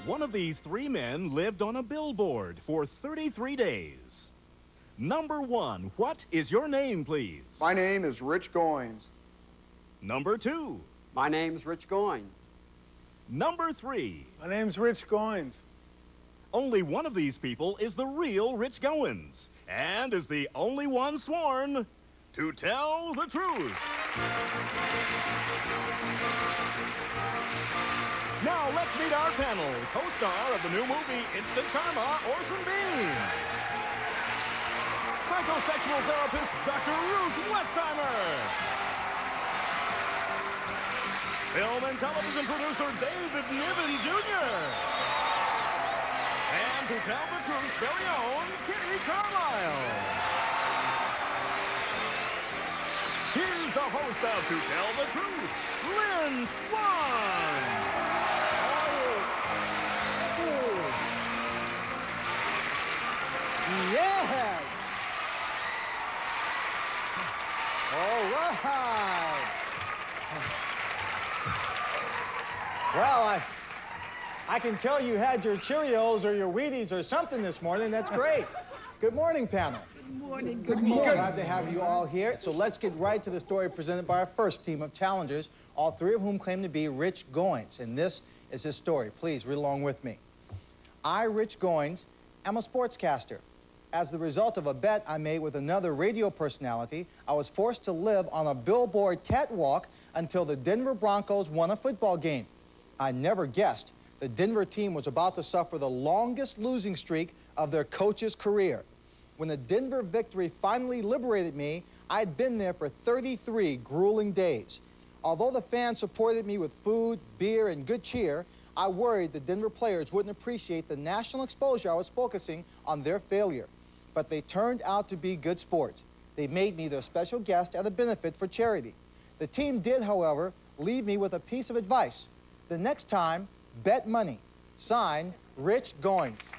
One of these three men lived on a billboard for 33 days. Number one, what is your name, please? My name is Rich Goins. Number two. My name's Rich Goins. Number three. My name's Rich Goins. Only one of these people is the real Rich Goins, and is the only one sworn to tell the truth. Now let's meet our panel, co-star of the new movie Instant Karma, Orson Bean. Psychosexual therapist, Dr. Ruth Westheimer. Film and television producer, David Niven Jr. And to tell the truth's very own, Kitty Carlisle. Here's the host of To Tell the Truth, Lynn Swan. Yes! All right! Well, I can tell you had your Cheerios or your Wheaties or something this morning. That's great. Good morning, panel. Good morning. Good morning. Glad to have you all here. So let's get right to the story presented by our first team of challengers, all three of whom claim to be Rich Goins. And this is his story. Please read along with me. I, Rich Goins, am a sportscaster. As the result of a bet I made with another radio personality, I was forced to live on a billboard catwalk until the Denver Broncos won a football game. I never guessed the Denver team was about to suffer the longest losing streak of their coach's career. When the Denver victory finally liberated me, I'd been there for 33 grueling days. Although the fans supported me with food, beer, and good cheer, I worried the Denver players wouldn't appreciate the national exposure I was focusing on their failure. But they turned out to be good sports. They made me their special guest at a benefit for charity. The team did, however, leave me with a piece of advice. The next time, bet money. Signed, Rich Goins.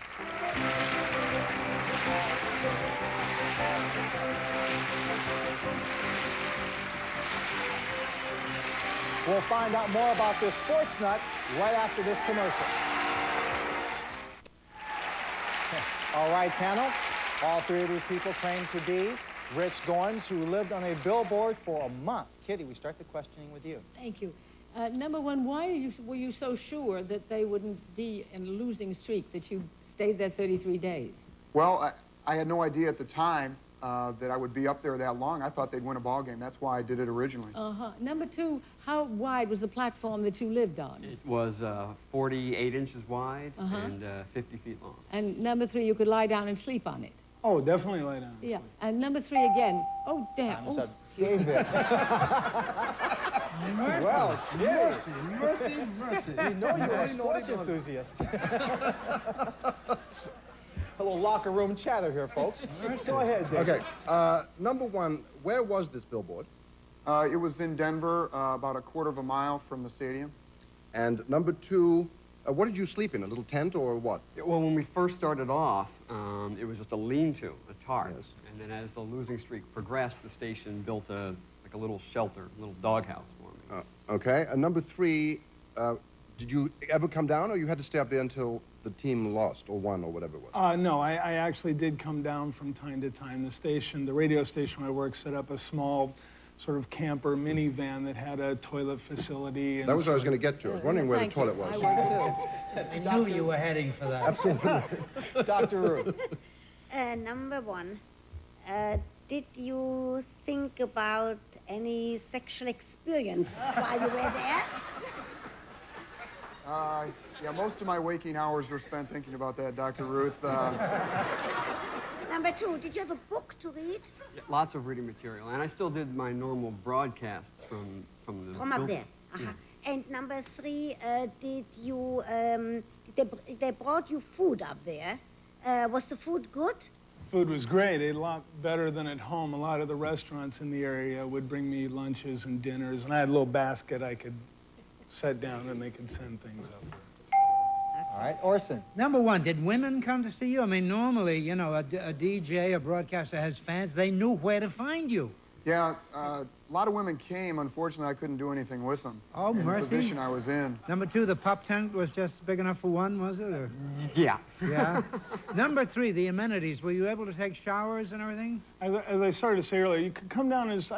We'll find out more about this sports nut right after this commercial. All right, panel. All three of these people claim to be Rich Goins, who lived on a billboard for a month. Kitty, we start the questioning with you. Thank you. Number one, why were you so sure that they wouldn't be in a losing streak, that you stayed there 33 days? Well, I had no idea at the time that I would be up there that long. I thought they'd win a ball game. That's why I did it originally. Number two, how wide was the platform that you lived on? It was 48 inches wide and 50 feet long. And number three, you could lie down and sleep on it. Oh, definitely lay down. Yeah. And number three again. Oh, damn. Time is up. Game bit. Well, mercy, mercy, mercy. You know you're a sports enthusiast. A little locker room chatter here, folks. Go ahead, Dave. Okay, number one, where was this billboard? It was in Denver, about a quarter of a mile from the stadium. And number two, what did you sleep in, a little tent or what? Well, when we first started off, it was just a lean-to, a tarp. Yes. And then as the losing streak progressed, the station built a little shelter, a little doghouse for me. Okay, and number three, did you ever come down or you had to stay up there until the team lost or won or whatever it was? No, I actually did come down from time to time. The radio station where I work set up a small sort of camper minivan that had a toilet facility. And that was what I was going to get to. I was wondering where the toilet was. I knew you were heading for that. Absolutely. Dr. Ruth. Number one, did you think about any sexual experience while you were there? Yeah, most of my waking hours were spent thinking about that, Dr. Ruth. Number two, did you have a book to read? Yeah, lots of reading material. And I still did my normal broadcasts from the... From up there. Yes. And number three, did you, they brought you food up there. Was the food good? Food was great, a lot better than at home. A lot of the restaurants in the area would bring me lunches and dinners, and I had a little basket I could set down and they could send things up. All right, Orson. Number one, did women come to see you? I mean, normally, you know, a DJ, a broadcaster has fans. They knew where to find you. Yeah, a lot of women came. Unfortunately, I couldn't do anything with them. Oh, in mercy. the position I was in. Number 2, the pup tent was just big enough for one, was it? Or? Yeah. Yeah. Number 3, the amenities. Were you able to take showers and everything? As I started to say earlier, I could come down as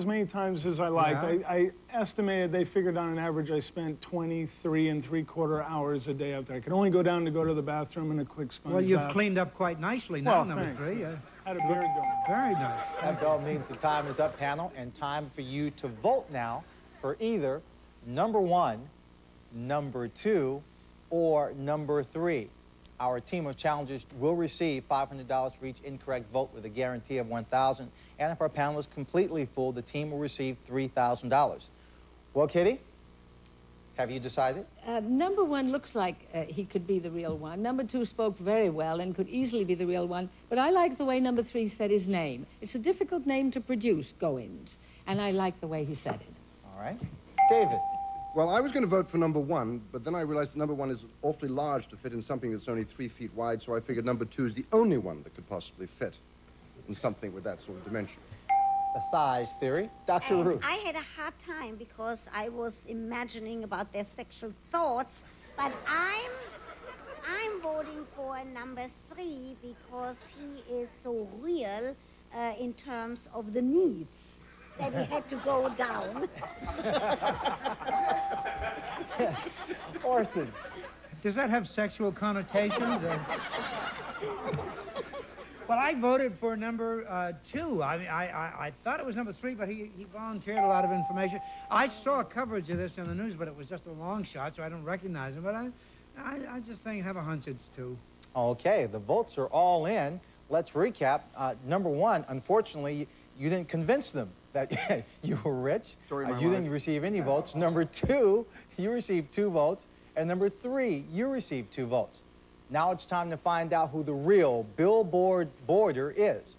many times as I liked. Yeah. I estimated, they figured on an average I spent 23 3/4 hours a day out there. I could only go down to go to the bathroom and a quick sponge Well, you've bath. cleaned up quite nicely now, Well, number thanks. 3. Had a beard going. Very nice. That bell means the time is up, panel, and time for you to vote now for either number 1, number 2, or number 3. Our team of challengers will receive $500 for each incorrect vote with a guarantee of $1,000. And if our panel is completely full, the team will receive $3,000. Well, Kitty, have you decided? Number 1 looks like he could be the real one. Number 2 spoke very well and could easily be the real one. But I like the way number 3 said his name. It's a difficult name to produce, Goins. And I like the way he said it. All right. David. Well, I was going to vote for number 1, but then I realized that number 1 is awfully large to fit in something that's only 3 feet wide, so I figured number 2 is the only one that could possibly fit in something with that sort of dimension. The size theory. Dr. Ruth. I had a hard time because I was imagining about their sexual thoughts, but I'm voting for number 3 because he is so real in terms of the needs that he had to go down. Yes. Orson. Does that have sexual connotations? Well, I voted for number 2. I mean, I thought it was number 3, but he volunteered a lot of information. I saw coverage of this in the news, but it was just a long shot, so I don't recognize him. But I just think, have a hunch it's 2. Okay, the votes are all in. Let's recap. Number 1, unfortunately, you didn't convince them that you were rich. You didn't receive any votes. Number 2, you received 2 votes. And number 3, you received 2 votes. Now it's time to find out who the real billboard boarder is.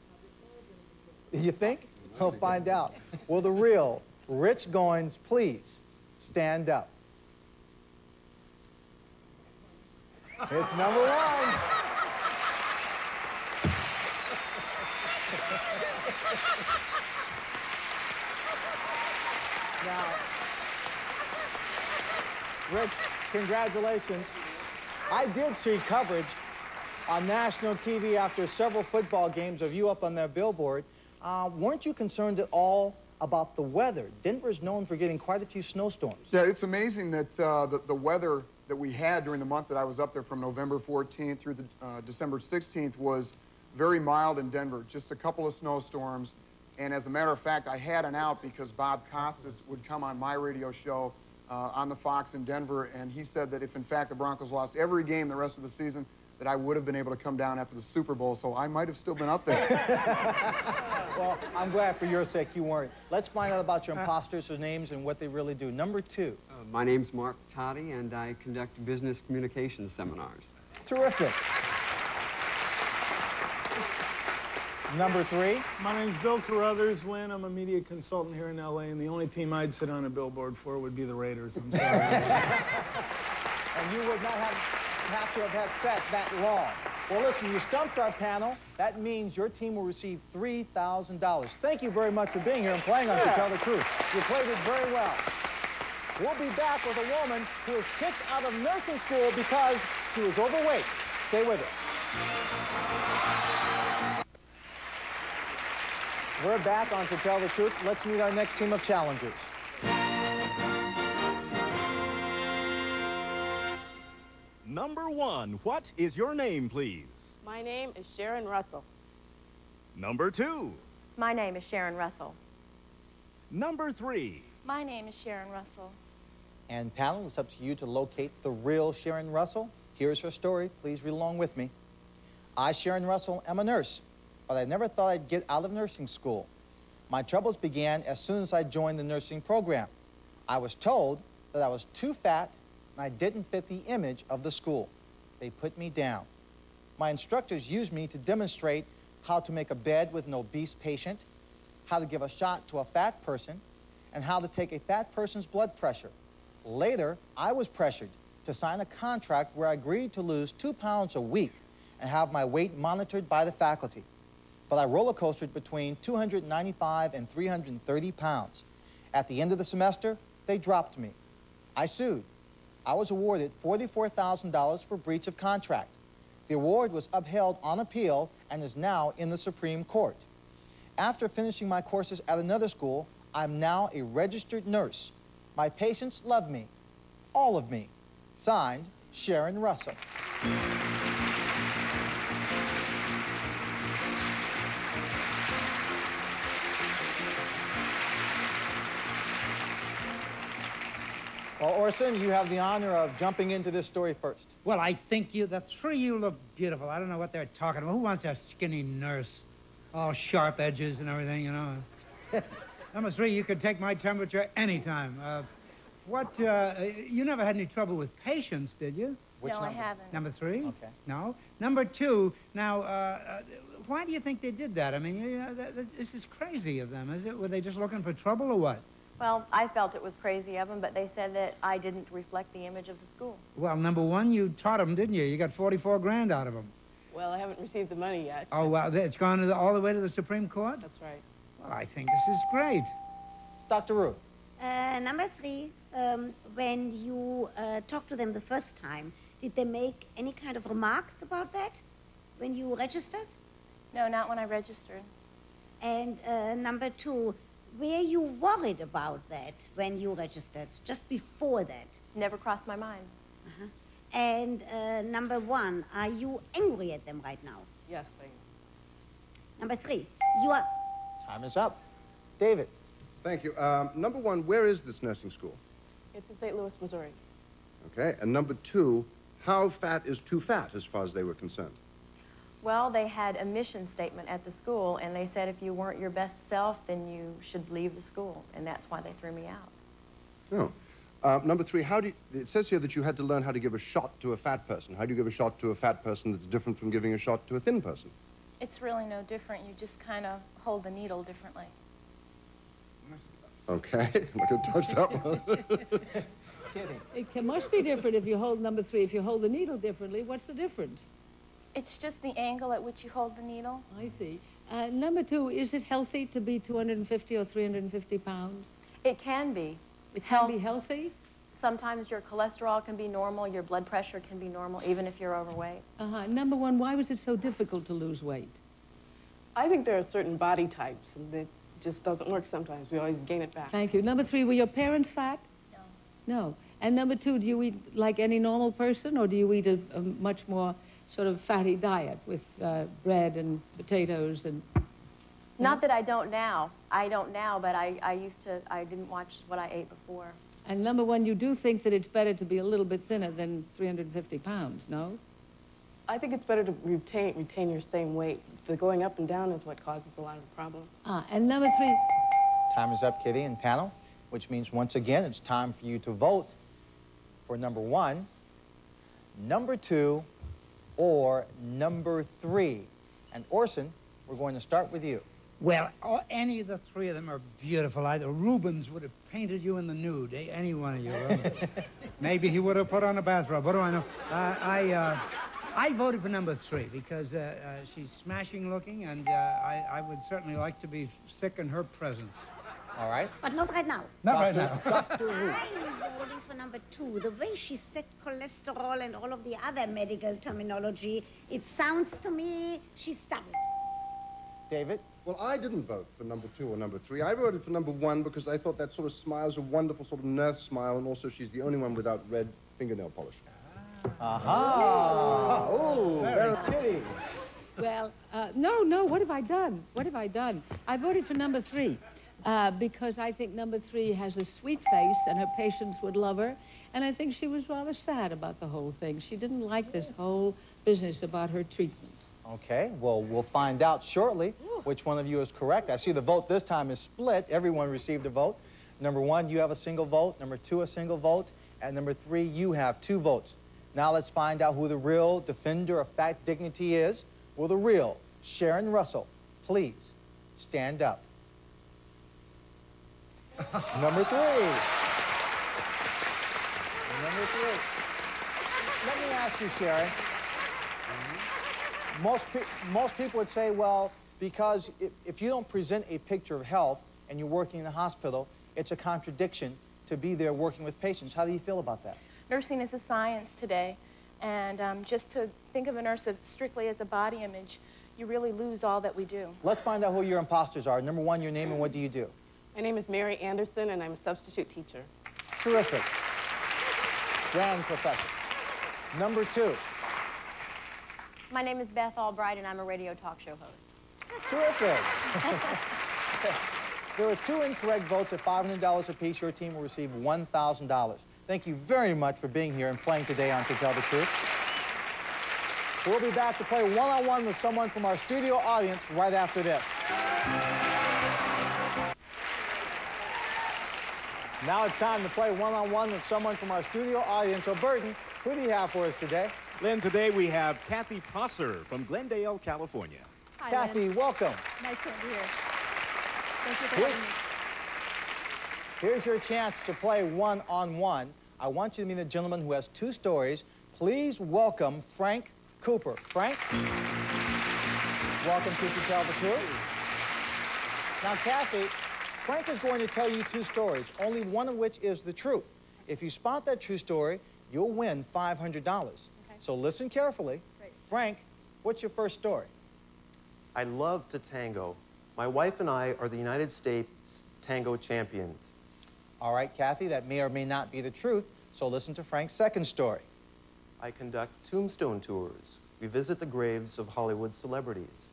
You think? We'll find out. Will the real Rich Goins please stand up? It's number 1. Now, Rich, congratulations. I did see coverage on national TV after several football games of you up on that billboard. Weren't you concerned at all about the weather? Denver's known for getting quite a few snowstorms. Yeah, it's amazing that the weather that we had during the month that I was up there from November 14th through the, December 16th was very mild in Denver, just a couple of snowstorms. And as a matter of fact, I had an out because Bob Costas would come on my radio show on the Fox in Denver, and he said that if, in fact, the Broncos lost every game the rest of the season, that I would have been able to come down after the Super Bowl, so I might have still been up there. Well, I'm glad for your sake you weren't. Let's find out about your imposters' names and what they really do. Number 2. My name's Mark Toddy, and I conduct business communications seminars. Terrific. Number 3. My name's Bill Carruthers, Lynn. I'm a media consultant here in LA, and the only team I'd sit on a billboard for would be the Raiders. I'm sorry. And you would not have to have had set that long. Well, listen, you stumped our panel. That means your team will receive $3,000. Thank you very much for being here and playing on To Tell the Truth. You played it very well. We'll be back with a woman who was kicked out of nursing school because she was overweight. Stay with us. We're back on To Tell the Truth. Let's meet our next team of challengers. Number 1, what is your name, please? My name is Sharon Russell. Number 2. My name is Sharon Russell. Number 3. My name is Sharon Russell. And panel, it's up to you to locate the real Sharon Russell. Here's her story. Please read along with me. I, Sharon Russell, am a nurse, but I never thought I'd get out of nursing school. My troubles began as soon as I joined the nursing program. I was told that I was too fat and I didn't fit the image of the school. They put me down. My instructors used me to demonstrate how to make a bed with an obese patient, how to give a shot to a fat person, and how to take a fat person's blood pressure. Later, I was pressured to sign a contract where I agreed to lose 2 pounds a week and have my weight monitored by the faculty. but I roller coastered between 295 and 330 pounds. At the end of the semester, they dropped me. I sued. I was awarded $44,000 for breach of contract. The award was upheld on appeal and is now in the Supreme Court. After finishing my courses at another school, I'm now a registered nurse. My patients love me, all of me. Signed, Sharon Russell. Well, Orson, you have the honor of jumping into this story first. Well, I think the three of you look beautiful. I don't know what they're talking about. Who wants a skinny nurse? All sharp edges and everything, you know. Number three, you could take my temperature anytime. You never had any trouble with patients, did you? No, I haven't. Number three? Okay. No. Number two, now, why do you think they did that? I mean, this is crazy of them, is it? Were they just looking for trouble or what? Well, I felt it was crazy of them, but they said that I didn't reflect the image of the school. Well, number one, you taught them, didn't you? You got 44 grand out of them. Well, I haven't received the money yet. Oh, well, it's gone to all the way to the Supreme Court? That's right. Well, I think this is great. Dr. Ruth. Number three, when you talked to them the first time, did they make any kind of remarks about that when you registered? No, not when I registered. And number two, were you worried about that when you registered, just before that? Never crossed my mind. Uh-huh. And number one, are you angry at them right now? Yes, I am. Number three, you are... Time is up. David. Thank you. Number one, where is this nursing school? It's in St. Louis, Missouri. Okay. And number two, how fat is too fat as far as they were concerned? Well, they had a mission statement at the school, and they said if you weren't your best self, then you should leave the school, and that's why they threw me out. Oh. Number three, it says here that you had to learn how to give a shot to a fat person. How do you give a shot to a fat person that's different from giving a shot to a thin person? It's really no different. You just kind of hold the needle differently. Okay, I'm not going to touch that one. Kidding. It must be different if you hold number three. If you hold the needle differently, what's the difference? It's just the angle at which you hold the needle. I see. Number two, is it healthy to be 250 or 350 pounds? It can be. It can be healthy? Sometimes your cholesterol can be normal, your blood pressure can be normal, even if you're overweight. Number one, why was it so difficult to lose weight? I think there are certain body types, and it just doesn't work sometimes. We always gain it back. Thank you. Number three, were your parents fat? No. No. And number two, do you eat like any normal person, or do you eat a much more sort of fatty diet with bread and potatoes and... Not that I don't now. I don't now, but I didn't watch what I ate before. And number one, you do think that it's better to be a little bit thinner than 350 pounds, no? I think it's better to retain your same weight. The going up and down is what causes a lot of problems. And number three... Time is up, Kitty and panel, which means once again it's time for you to vote for number one, number two, or number three. And Orson, we're going to start with you. Well, any of the three of them are beautiful. Either Rubens would have painted you in the nude, any one of you. Maybe he would have put on a bathrobe. What do I know? I voted for number three because she's smashing looking, and I would certainly like to be sick in her presence. All right. But not right now. Not right now. Dr. Ruth. I'm voting for number two. The way she said cholesterol and all of the other medical terminology, it sounds to me she studied. David? Well, I didn't vote for number two or number three. I voted for number one because I thought that sort of smile is a wonderful sort of nurse smile, and also she's the only one without red fingernail polish. Aha! Oh, very Kitty. Well, no, what have I done? What have I done? I voted for number three because I think number three has a sweet face and her patients would love her. And I think she was rather sad about the whole thing. She didn't like this whole business about her treatment. Okay, well, we'll find out shortly which one of you is correct. I see the vote this time is split. Everyone received a vote. Number one, you have a single vote. Number two, a single vote. And number three, you have 2 votes. Now let's find out who the real defender of fat dignity is. Will the real Sharon Russell please stand up? Number three. Number three. Let me ask you, Sharon. Most people would say, well, because if you don't present a picture of health and you're working in a hospital, it's a contradiction to be there working with patients. How do you feel about that? Nursing is a science today, and just to think of a nurse strictly as a body image, you really lose all that we do. Let's find out who your imposters are. Number one, your name and what do you do? My name is Mary Anderson, and I'm a substitute teacher. Terrific. Grand professor. Number two. My name is Beth Albright, and I'm a radio talk show host. Terrific. There are 2 incorrect votes at $500 apiece. Your team will receive $1,000. Thank you very much for being here and playing today on To Tell the Truth. We'll be back to play one-on-one with someone from our studio audience right after this. Now it's time to play one-on-one with someone from our studio audience. So, Burton, who do you have for us today? Lynn, today we have Kathy Prosser from Glendale, California. Hi, Kathy, Lynn. welcome. Nice to be here. Thank you for having me. Here's your chance to play one-on-one. I want you to meet a gentleman who has 2 stories. Please welcome Frank Cooper. Frank? Welcome to Tell the Truth. Now, Kathy, Frank is going to tell you 2 stories, only one of which is the truth. If you spot that true story, you'll win $500. Okay. So listen carefully. Great. Frank, what's your first story? I love to tango. My wife and I are the United States tango champions. All right, Kathy, that may or may not be the truth, so listen to Frank's second story. I conduct tombstone tours. We visit the graves of Hollywood celebrities.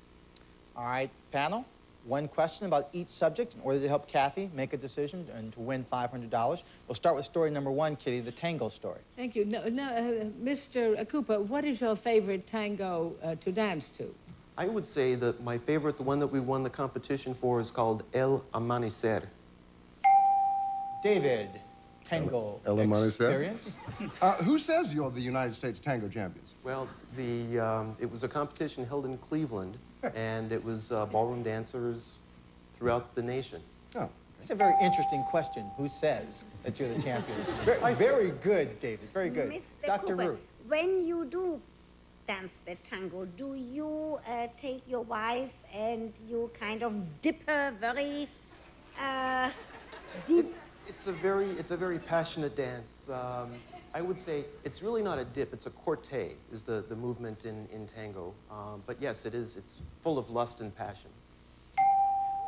All right, panel, 1 question about each subject in order to help Kathy make a decision and to win $500. We'll start with story number 1, Kitty, the tango story. Thank you. Mr. Cooper, what is your favorite tango to dance to? I would say that my favorite, the one that we won the competition for, is called El Amanecer. David, tango El Amanecer? experience? Who says you're the United States tango champions? Well, it was a competition held in Cleveland, and it was ballroom dancers throughout the nation. Oh. It's a very interesting question. Who says that you're the champion? Very good, David. Very good. Mr. Dr. Cooper, Ruth. when you do dance the tango, do you take your wife and you kind of dip her very deep? It's a very passionate dance. I would say it's really not a dip, it's a corte, is the movement in tango. But yes, it's full of lust and passion.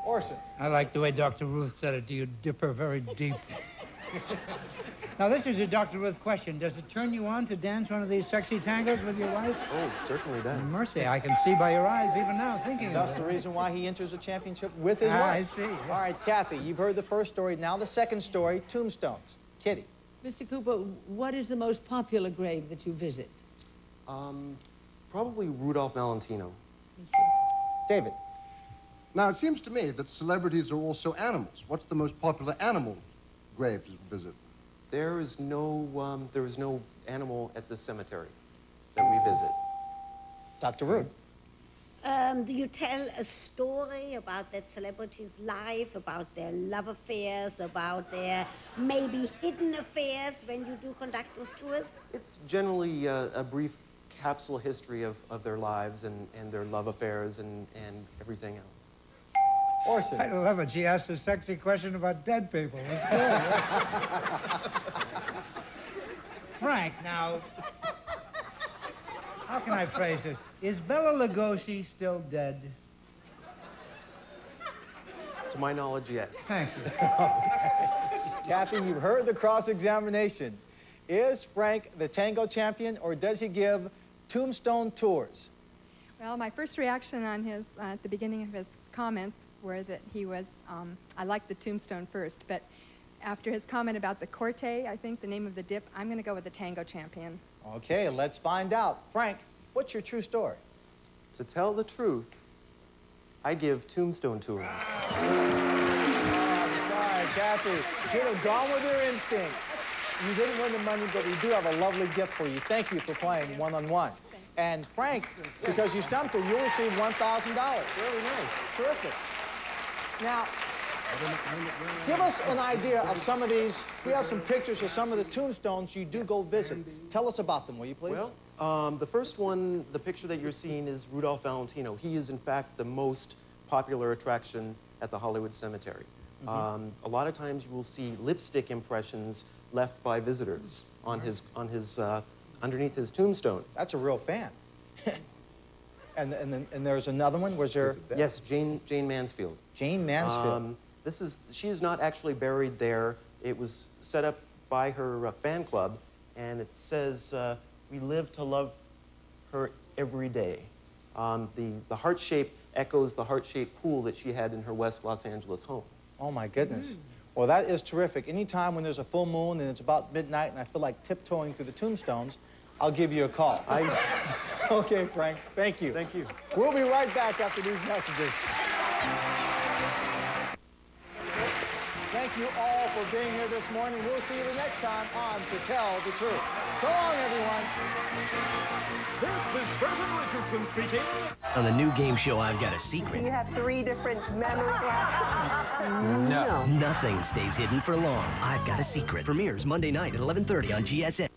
Orson. I like the way Dr. Ruth said it. Do you dip her very deep? Now, this is a Dr. Ruth question. Does it turn you on to dance one of these sexy tangos with your wife? Oh, it certainly does. Mercy, I can see by your eyes even now thinking of it. That's the reason why he enters the championship with his I wife. see. Yeah. All right, Kathy, you've heard the first story. Now the second story, tombstones. Kitty. Mr. Cooper, what is the most popular grave that you visit? Probably Rudolph Valentino. David. Now, it seems to me that celebrities are also animals. What's the most popular animal grave to visit? There is no animal at the cemetery that we visit. Dr. Ruth. Do you tell a story about that celebrity's life, about their love affairs, about their maybe hidden affairs when you do conduct those tours? It's generally a brief capsule history of their lives and their love affairs and everything else. Orson. I love it. She asked a sexy question about dead people. It's good. Frank, now, how can I phrase this? Is Bela Lugosi still dead? To my knowledge, yes. Thank you. Kathy, you've heard the cross-examination. Is Frank the tango champion, or does he give tombstone tours? Well, my first reaction on his, at the beginning of his comments were that he was, I liked the tombstone first, but after his comment about the corte, I think the name of the dip, I'm going to go with the tango champion. Okay, let's find out. Frank, what's your true story? To tell the truth, I give tombstone tours. Oh, I'm sorry, Kathy. You should have gone with your instinct. You didn't win the money, but we do have a lovely gift for you. Thank you for playing one-on-one. And Frank, because you stumped her, you'll receive $1,000. Very nice. Terrific. Now, Give us an idea of some of these. We have some pictures of some of the tombstones you do go visit. Tell us about them, will you please? Well, the first one, the picture that you're seeing is Rudolph Valentino. He is, in fact, the most popular attraction at the Hollywood Cemetery. A lot of times you will see lipstick impressions left by visitors on his underneath his tombstone. That's a real fan. And there's another one. Was there? Yes, Jane Mansfield. Jane Mansfield. She is not actually buried there. It was set up by her fan club, and it says, "We live to love her every day." The heart shape echoes the heart-shaped pool that she had in her West Los Angeles home. Oh my goodness. Well, that is terrific. Anytime when there's a full moon and it's about midnight and I feel like tiptoeing through the tombstones, I'll give you a call. Okay, Frank. Thank you. Thank you. We'll be right back after these messages. Thank you all for being here this morning. We'll see you the next time on To Tell the Truth. So long, everyone. This is Burton Richardson speaking. On the new game show, I've Got a Secret. Do you have 3 different memory glasses? No. Nothing stays hidden for long. I've Got a Secret. Premieres Monday night at 11:30 on GSN.